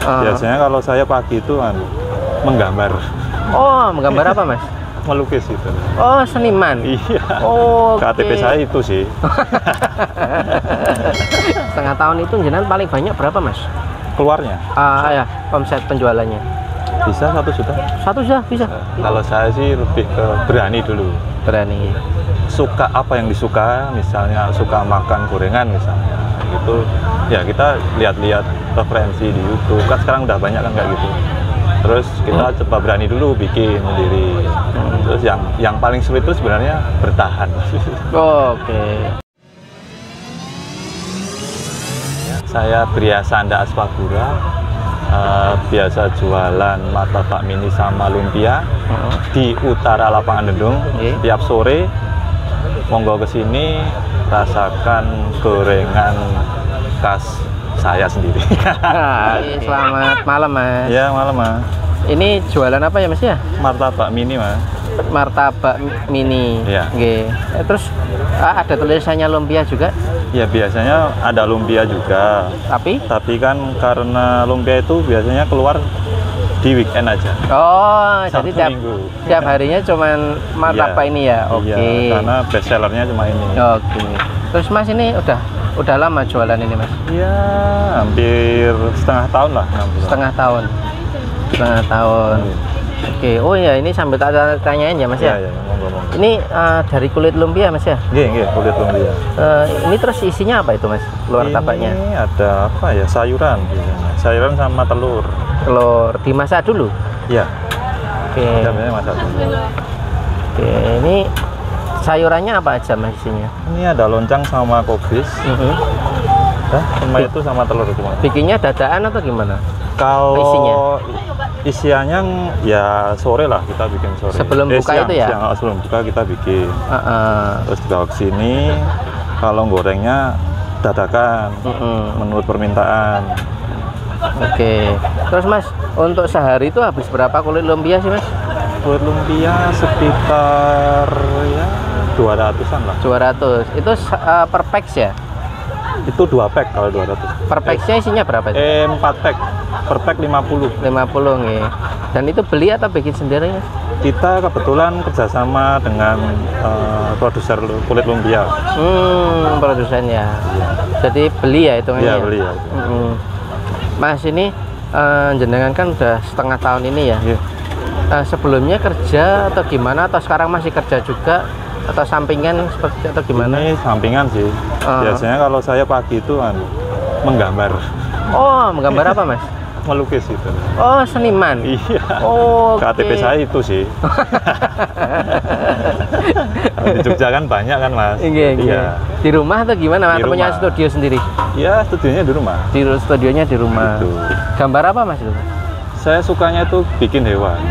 Biasanya kalau saya pagi itu menggambar. Oh, menggambar apa Mas? Melukis itu. Oh, seniman. Iya. Oh, KTP saya itu sih. Setengah tahun itu jenengan paling banyak berapa Mas? Keluarnya? Ya, omset penjualannya. Bisa 1 juta. 1 juta bisa. Kalau saya sih lebih ke berani dulu. Berani. Suka apa yang disuka, misalnya suka makan gorengan misalnya, gitu. Ya kita lihat-lihat referensi di YouTube. Kan sekarang udah banyak kan kayak gitu. Terus kita coba berani dulu bikin sendiri. Terus yang paling sulit itu sebenarnya bertahan. Oke. Saya Bria Sanda Aswagura, biasa jualan martabak mini sama lumpia di utara lapangan Dendung. Tiap sore monggo ke sini rasakan gorengan khas saya sendiri. Selamat malam Mas. Ya, malam Mas. Ini jualan apa ya Mas ya? Martabak mini Mas. Martabak mini. Ya. Oke. Terus ada tulisannya lumpia juga? Ya, biasanya ada lumpia juga. Tapi kan karena lumpia itu biasanya keluar di weekend aja. Oh, Sabtu jadi tiap harinya cuman martabak ini ya? Oke. Iya, karena best sellernya cuma ini. Oke. Terus Mas ini udah lama jualan ini Mas? Iya, hampir setengah tahun lah. Setengah tahun. Oke. Oh ya, ini sambil tanyain ya Mas ya? Iya, monggo. Ini dari kulit lumpia Mas ya? Iya, kulit lumpia. Ini terus isinya apa itu Mas? Luar tabaknya? Ini ada apa ya? Sayuran biasanya. Sayuran sama telur. Telur dimasak dulu? Iya. Oke. Biasanya masak dulu. Oke, ini sayurannya apa aja Mas isinya? Ini ada loncang sama kobis. Sama itu sama telur cuma. Bikinnya dadaan atau gimana? Kalau isiannya ya sore lah kita bikin sore. Sebelum buka siang, itu ya? Siang, sebelum buka kita bikin. Terus dibawa ke sini. Kalau gorengnya dadakan menurut permintaan. Oke. Terus Mas, untuk sehari itu habis berapa kulit lumpia sih Mas? Kulit lumpia sekitar ya 200-an lah. 200. Itu per pack ya? Itu 2 pack kalau 200. Per packnya isinya berapa itu? 4 pack. Per pack 50. 50 nih. Dan itu beli atau bikin sendiri Mas? Kita kebetulan kerjasama dengan produser kulit lumpia. Produsen ya. Jadi beli ya hitungannya? Iya, beli ya. Mas ini jenengan kan udah setengah tahun ini ya? Iya. Sebelumnya kerja atau gimana? Atau sekarang masih kerja juga? Atau sampingan seperti atau gimana? Ini sampingan sih. Biasanya kalau saya pagi itu menggambar. Oh, menggambar apa Mas? Melukis itu. Oh, seniman. Iya. Oh, KTP saya itu sih. Di Jogja kan banyak kan Mas. Iya. Di rumah atau gimana? Atau punya studio sendiri? Iya, studionya di rumah. Studionya di rumah. Gitu. Gambar apa Mas itu? Saya sukanya itu bikin hewan.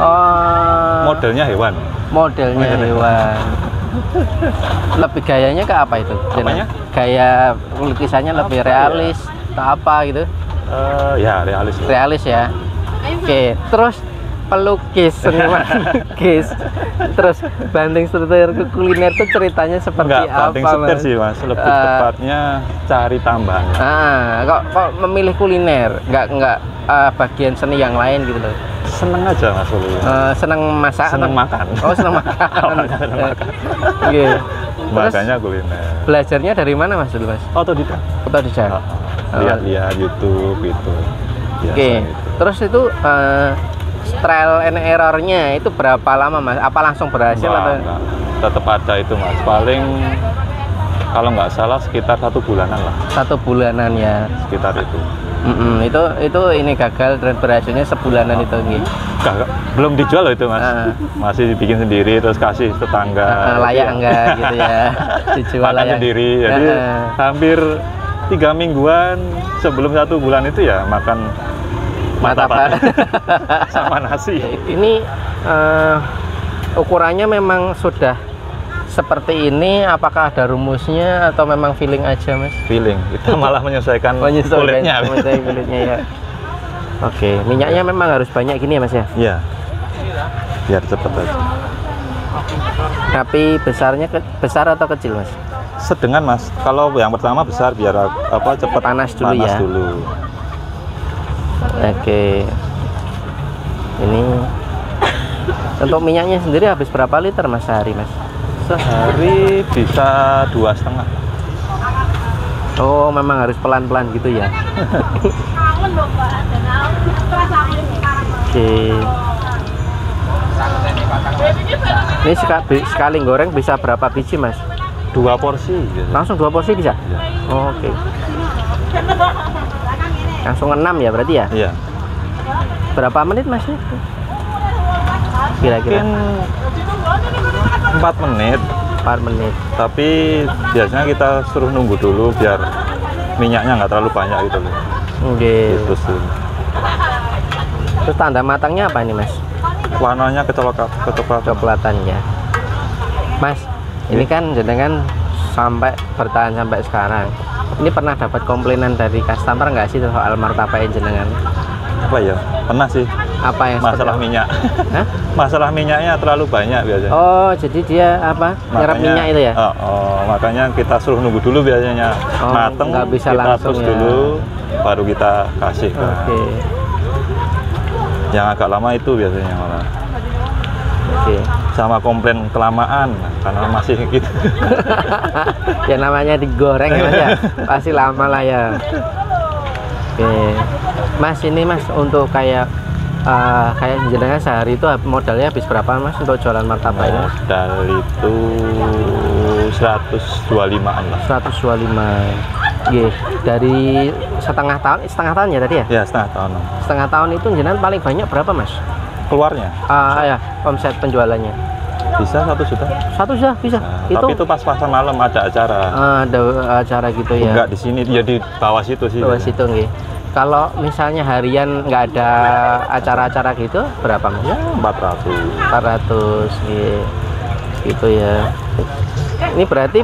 Oh. Modelnya hewan. Modelnya hewan. Lebih gayanya ke apa itu? Apanya? Gaya lukisannya lebih realis atau apa gitu? Ya realis. Realis ya. Oke, terus pelukis, seniman lukis. Terus banting setir ke kuliner itu ceritanya seperti apa, banting setir Mas? sih Mas, lebih tepatnya cari tambahan. Kok memilih kuliner? Enggak bagian seni yang lain gitu loh. Seneng aja Mas. Seneng masak? Seneng makan. Oh, seneng makan. Oke. Makanya kuliner. Belajarnya dari mana Mas dulu Mas? Otodidak. Lihat-lihat YouTube gitu. Oke. Terus itu trial and errornya itu berapa lama Mas? Apa langsung berhasil atau? Tetap ada itu Mas. Paling kalau nggak salah sekitar 1 bulanan lah. 1 bulanan ya. Sekitar itu. Itu ini gagal dan berhasilnya sebulanan itu nih. Belum dijual loh itu Mas. Masih bikin sendiri terus kasih tetangga. Layak enggak gitu ya. Dijual makan sendiri. Jadi hampir 3 mingguan sebelum 1 bulan itu ya makan martabak sama nasi. Ini ukurannya memang sudah seperti ini, apakah ada rumusnya atau memang feeling aja Mas? Feeling, kita malah menyesuaikan kulitnya. Ya. Oke, minyaknya memang harus banyak gini ya Mas ya? Iya, biar cepet aja. Tapi besarnya besar atau kecil Mas? Sedengan Mas, kalau yang pertama besar biar cepat panas dulu. Oke. Ini untuk minyaknya sendiri habis berapa liter Mas sehari Mas? Sehari bisa 2,5. Oh, memang harus pelan-pelan gitu ya. Oke. Ini sekali goreng bisa berapa biji Mas? 2 porsi gitu. Langsung 2 porsi bisa? Ya. Oh, oke. Langsung 6 ya berarti ya? Iya. Berapa menit Mas? Kira-kira? Mungkin 4 menit. 4 menit. Tapi biasanya kita suruh nunggu dulu biar minyaknya nggak terlalu banyak gitu loh. Oke. Gitu sih. Terus tanda matangnya apa ini Mas? Warnanya kecoklatan Ya. Mas, ini kan jenengan sampai bertahan sampai sekarang. Ini pernah dapat komplainan dari customer nggak sih soal martabak jenengan? Apa ya? Pernah sih. Apa yang Masalah minyak. Hah? Masalah minyaknya terlalu banyak biasanya. Oh, jadi dia apa? Nyerap minyak itu ya? Makanya kita suruh nunggu dulu biasanya. Mateng, nggak bisa kita langsung terus ya. dulu, baru kita kasih. Oke. Yang agak lama itu biasanya malah. Oke. Sama komplain kelamaan karena masih gitu. Ya namanya digoreng ya Mas ya. Pasti lama lah ya. Oke. Mas, ini Mas untuk kayak jenengan sehari itu modalnya habis berapa Mas untuk jualan martabak ini? Modal itu 125-an lah. 125. Oke. Dari setengah tahun ya tadi ya? Ya, setengah tahun. Setengah tahun itu jenengan paling banyak berapa Mas? Keluarnya? Ya, omset penjualannya. Bisa 1 juta. 1 juta bisa. Nah, tapi itu pas-pasan malam ada acara. Ada acara gitu ya. Enggak di sini, ya di bawah situ sih. Bawah situ nggih. Kalau misalnya harian nggak ada acara-acara gitu berapa Mas? Ya 400. 400 gitu ya. Ini berarti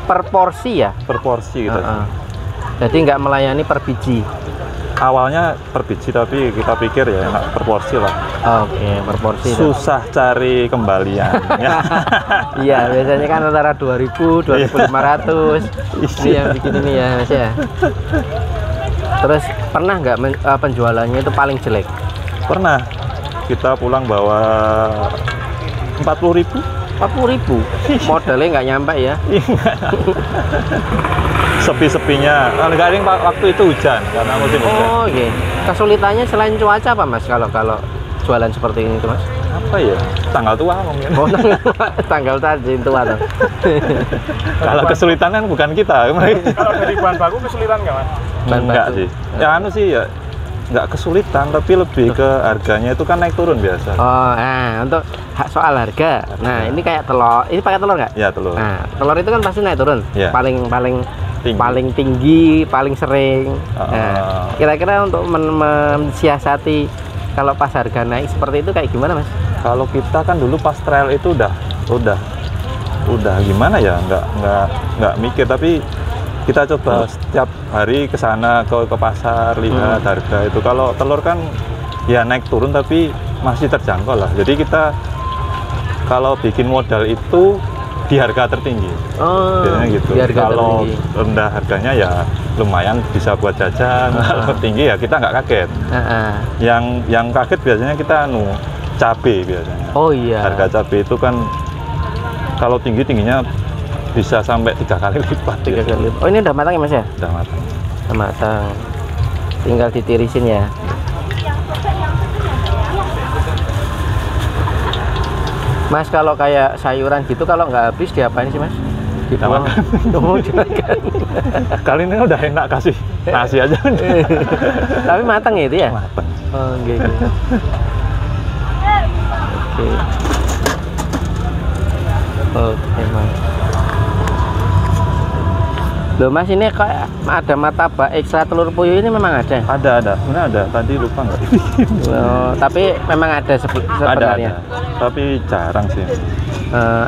per porsi ya? Per porsi gitu. Jadi nggak melayani per biji. Awalnya per biji, tapi kita pikir ya enak per porsi lah. Oke, per porsi. Susah cari kembalian. Iya, biasanya kan antara 2000, 2500. Ini yang bikin ini ya Mas ya. Terus pernah nggak penjualannya itu paling jelek? Pernah. Kita pulang bawa 40.000. 40.000. Modalnya nggak nyampe ya? Sepi-sepinya. Nggak ada yang waktu itu hujan karena musim hujan. Oh iya. Kesulitannya selain cuaca apa Mas kalau jualan seperti ini tuh Mas? Apa ya? Tanggal tua mungkin. Oh, tanggal tadi tua tuh. Kalau kesulitan kan bukan kita. Kalau dari bahan baku kesulitan nggak Mas? Enggak sih. Ya anu sih ya nggak kesulitan, tapi lebih ke harganya itu kan naik turun biasa. Oh, nah untuk soal harga. Nah, ini kayak telur. Ini pakai telur nggak? Ya, telur. Nah, telur itu kan pasti naik turun. Ya. Paling tinggi, paling sering. Nah, kira-kira untuk mensiasati kalau pas harga naik seperti itu kayak gimana Mas? Kalau kita kan dulu pas trial itu udah gimana ya, nggak mikir, tapi kita coba setiap hari ke sana ke pasar lihat harga itu. Kalau telur kan ya naik turun tapi masih terjangkau lah. Jadi kita kalau bikin modal itu di harga tertinggi. Biasanya gitu. Kalau rendah harganya ya lumayan bisa buat jajan. Kalau tinggi ya kita nggak kaget. Yang kaget biasanya kita cabai biasanya. Oh iya. Harga cabai itu kan kalau tingginya bisa sampai 3 kali lipat. 3 kali lipat. Oh, ini udah matang ya Mas ya? Udah matang. Udah matang. Tinggal ditirisin ya. Mas, kalau kayak sayuran gitu kalau nggak habis diapain sih Mas? Kita makan. Oh, dimakan. Kali ini udah enak kasih nasi aja. Tapi matang ya itu ya? Matang. Oh, gitu. Oke, Mas. Loh Mas, ini kayak ada martabak ekstra telur puyuh ini memang ada? Ada. Sebenarnya ada. Tadi lupa nggak? Oh, tapi memang ada sebenarnya? Ada. Tapi jarang sih.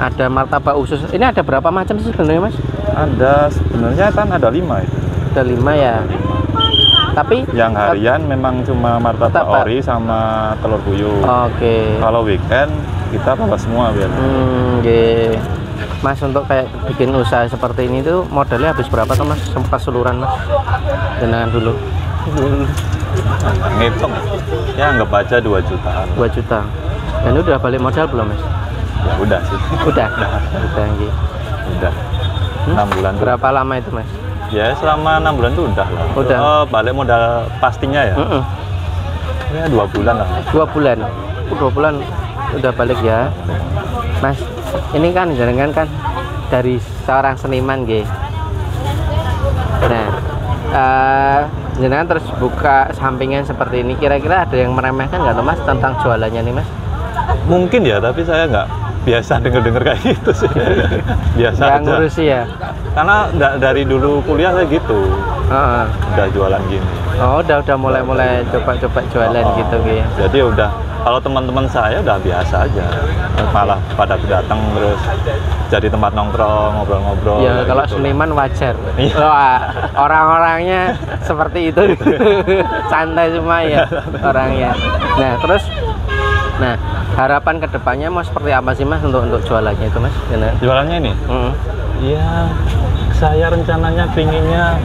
Ada martabak usus. Ini ada berapa macam sih sebenarnya Mas? Ada, sebenarnya kan ada 5 itu. Ada 5 ya? 5. Tapi yang harian memang cuma martabak ori sama telur puyuh. Oke. Kalau weekend kita bawa semua biar. Oke. Mas, untuk kayak bikin usaha seperti ini tuh modalnya habis berapa tuh Mas? Keseluruhan Mas? Jenengan dulu. Ngitung ya anggap aja 2 jutaan. 2 juta. Dan udah balik modal belum Mas? Ya udah sih. Udah. Udah nggih. Udah. 6 bulan. Berapa lama itu Mas? Ya selama 6 bulan tuh udah lah. Udah. Balik modal pastinya ya. Ya 2 bulan lah. 2 bulan. 2 bulan udah balik ya. Mas, ini kan jenengan kan dari seorang seniman nggih. Nah, jenengan terus buka sampingan seperti ini, kira-kira ada yang meremehkan nggak tuh Mas tentang jualannya nih Mas? Mungkin ya, tapi saya nggak biasa denger kayak gitu sih. Biasa Nggak aja. ngurusi ya? Karena dari dulu kuliah saya gitu. Udah jualan gini. Oh, udah mulai coba-coba jualan gitu gitu. Jadi udah, kalau teman-teman saya udah biasa aja. Malah pada datang terus jadi tempat nongkrong, ngobrol-ngobrol. Ya kalau gitu. seniman wajar. Iya. Wah, orang-orangnya seperti itu. Santai semua ya orangnya. Nah, terus harapan kedepannya mau seperti apa sih Mas untuk jualannya itu Mas? Jualannya ini? Ya, saya rencananya pinginnya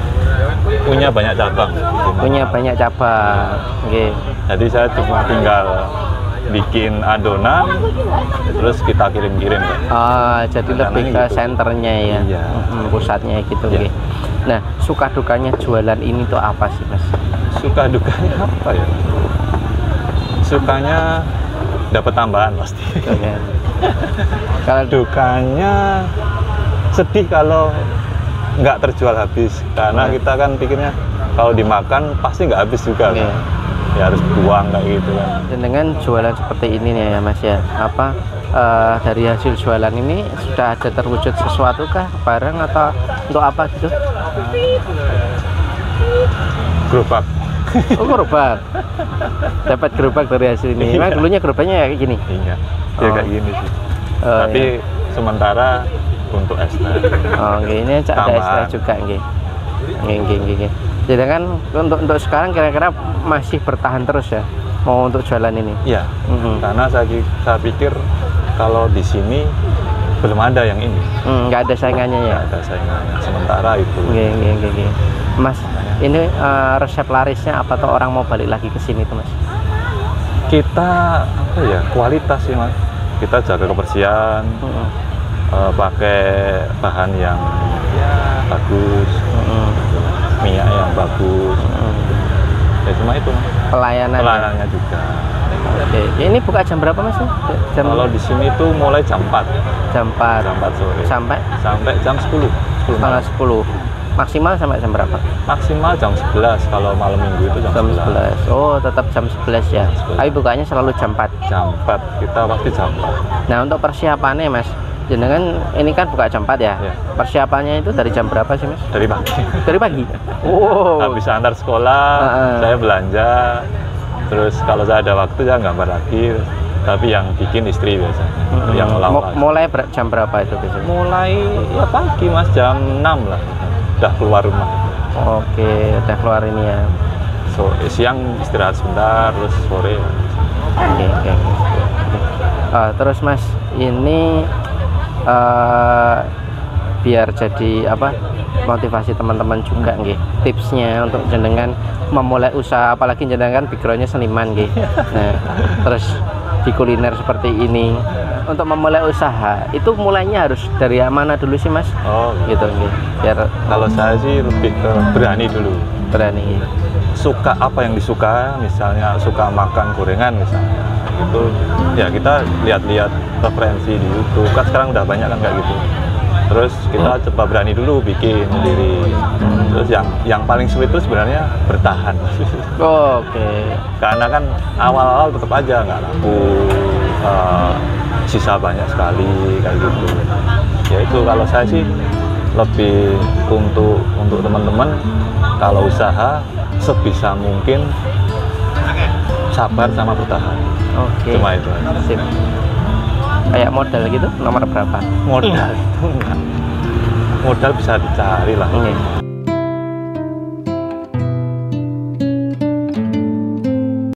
punya banyak cabang. Punya banyak cabang. Oke. Jadi saya cuma tinggal bikin adonan, terus kita kirim-kirim. Jadi lebih ke gitu. senternya ya, Iya. Pusatnya gitu. Iya. Nah, suka dukanya jualan ini tuh apa sih Mas? Suka dukanya apa ya? Sukanya dapat tambahan pasti. Kalau Dukanya sedih kalau nggak terjual habis, karena kita kan pikirnya kalau dimakan pasti nggak habis juga. Oke. Ya harus buang kayak gitu kan. dengan jualan seperti ini nih ya Mas ya, dari hasil jualan ini sudah ada terwujud sesuatu kah, barang atau untuk apa gitu? Gerobak. Oh, gerobak. Dapat gerobak dari hasil ini. Memang dulunya gerobaknya ya kayak gini. Iya, ya kayak gini sih. Tapi Iya. sementara untuk extra. Ini ada Tambahan. extra juga nggih. Nggih. Jadi kan untuk sekarang kira-kira masih bertahan terus ya mau untuk jualan ini? Iya. Karena saya pikir kalau di sini belum ada yang ini. Nggak ada saingannya ya? Nggak ada saingannya. Sementara itu. Nggih. Mas, ini resep larisnya apa tuh orang mau balik lagi ke sini tuh Mas? Kita apa ya, kualitas sih Mas. Kita jaga kebersihan, pakai bahan yang bagus, minyak yang bagus. Ya cuma itu Mas. Pelayanannya juga. Oke. Ini buka jam berapa Mas? Kalau di sini tuh mulai jam 4. Jam 4. Jam 4 sore. Sampai jam 10. Setengah 10. Maksimal sampai jam berapa? Maksimal jam 11, kalau malam minggu itu jam 11. Oh, tetap jam 11 ya. Tapi bukanya selalu jam 4. Jam 4, kita pasti jam 4. Nah, untuk persiapannya Mas, jenengan ini kan buka jam 4 ya? Iya. Persiapannya itu dari jam berapa sih Mas? Dari pagi. Dari pagi? Oh. Habis antar sekolah, saya belanja. Terus kalau saya ada waktu, saya gambar lagi. Tapi yang bikin istri biasanya. Yang olah-olah. Mulai jam berapa itu biasanya? Mulai ya pagi Mas, jam 6 lah. Udah keluar rumah. Oke, udah keluar ini ya. Siang istirahat sebentar, terus sore. Oke. Terus Mas, ini biar jadi motivasi teman-teman juga nggih. Tipsnya untuk jenengan memulai usaha, apalagi jenengan backgroundnya seniman nggih. Nah, terus di kuliner seperti ini, untuk memulai usaha itu mulainya harus dari yang mana dulu sih Mas? Oh, gitu nggih. Biar kalau saya sih lebih ke berani dulu. Berani. Suka apa yang disuka, misalnya suka makan gorengan misalnya, itu ya kita lihat-lihat referensi di YouTube, kan sekarang udah banyak kan kayak gitu. Terus kita coba berani dulu bikin sendiri. Terus yang paling sulit itu sebenarnya bertahan. Oke. Karena kan awal-awal tetap aja nggak laku, sisa banyak sekali kayak gitu. Ya itu kalau saya sih lebih untuk teman-teman, kalau usaha sebisa mungkin sabar sama bertahan. Oke. Cuma itu aja. Sip. Kayak modal gitu nomor berapa? Modal itu enggak. Modal bisa dicari lah.